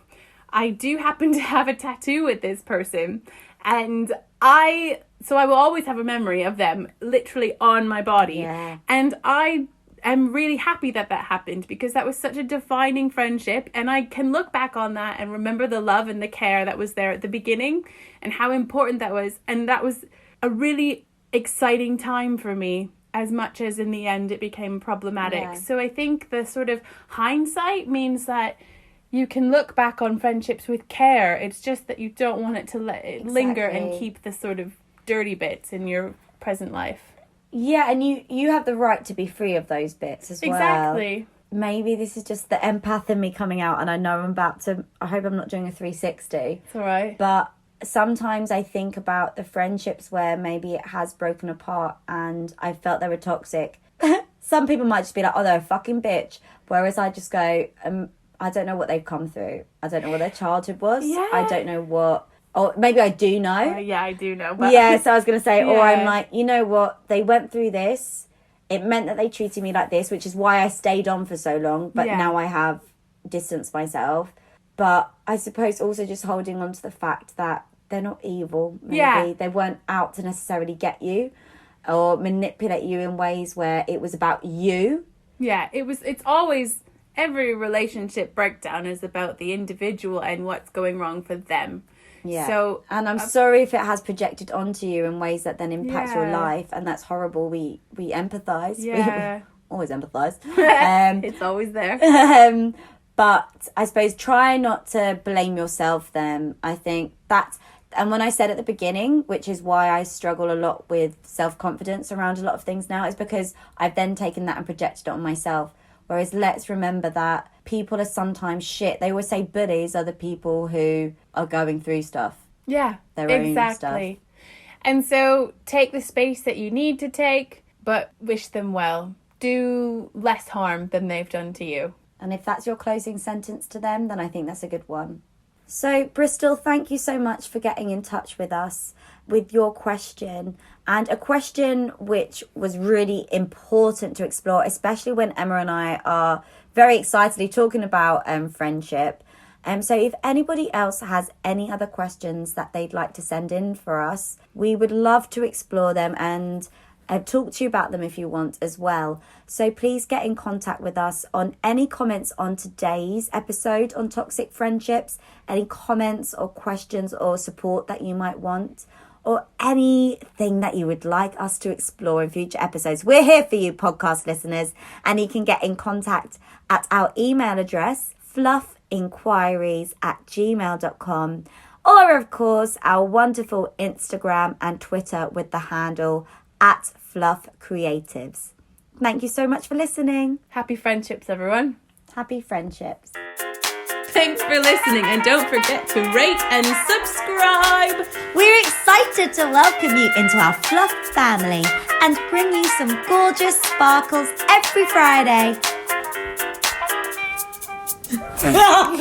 I do happen to have a tattoo with this person. And I will always have a memory of them literally on my body. Yeah. And I'm really happy that happened because that was such a defining friendship, and I can look back on that and remember the love and the care that was there at the beginning and how important that was. And that was a really exciting time for me, as much as in the end it became problematic. Yeah. So I think the sort of hindsight means that you can look back on friendships with care. It's just that you don't want it to let it linger and keep the sort of dirty bits in your present life. Yeah, and you have the right to be free of those bits as well. Exactly. Maybe this is just the empath in me coming out, and I know I'm about to... I hope I'm not doing a 360. It's all right. But sometimes I think about the friendships where maybe it has broken apart and I felt they were toxic. Some people might just be like, oh, they're a fucking bitch. Whereas I just go, I don't know what they've come through. I don't know what their childhood was. Yeah. I don't know what... Or maybe I do know. Yeah, I do know. But... Yeah, so I was going to say, Yeah. or I'm like, you know what? They went through this. It meant that they treated me like this, which is why I stayed on for so long. But Yeah. now I have distanced myself. But I suppose also just holding on to the fact that they're not evil. Maybe. Yeah. They weren't out to necessarily get you or manipulate you in ways where it was about you. Yeah, it's always, every relationship breakdown is about the individual and what's going wrong for them. Yeah. So, and I'm sorry if it has projected onto you in ways that then impact your Yeah. life, and that's horrible. We empathise. Yeah. We always empathise. It's always there. But I suppose try not to blame yourself then. I think that's... And when I said at the beginning, which is why I struggle a lot with self-confidence around a lot of things now, is because I've then taken that and projected it on myself. Whereas let's remember that people are sometimes shit. They always say bullies are the people who are going through stuff. Yeah, Their own exactly. stuff. And so take the space that you need to take, but wish them well. Do less harm than they've done to you. And if that's your closing sentence to them, then I think that's a good one. So, Bristol, thank you so much for getting in touch with us with your question. And a question which was really important to explore, especially when Emma and I are very excitedly talking about friendship. So if anybody else has any other questions that they'd like to send in for us, we would love to explore them and talk to you about them if you want as well. So please get in contact with us on any comments on today's episode on toxic friendships, any comments or questions or support that you might want, or anything that you would like us to explore in future episodes. We're here for you, podcast listeners, and you can get in contact at our email address, fluffinquiries@gmail.com, or of course our wonderful Instagram and Twitter with the handle @fluffcreatives. Thank you so much for listening. Happy friendships, everyone. Happy friendships. Thanks for listening, and don't forget to rate and subscribe. We're excited to welcome you into our Fluff family and bring you some gorgeous sparkles every Friday. Oh,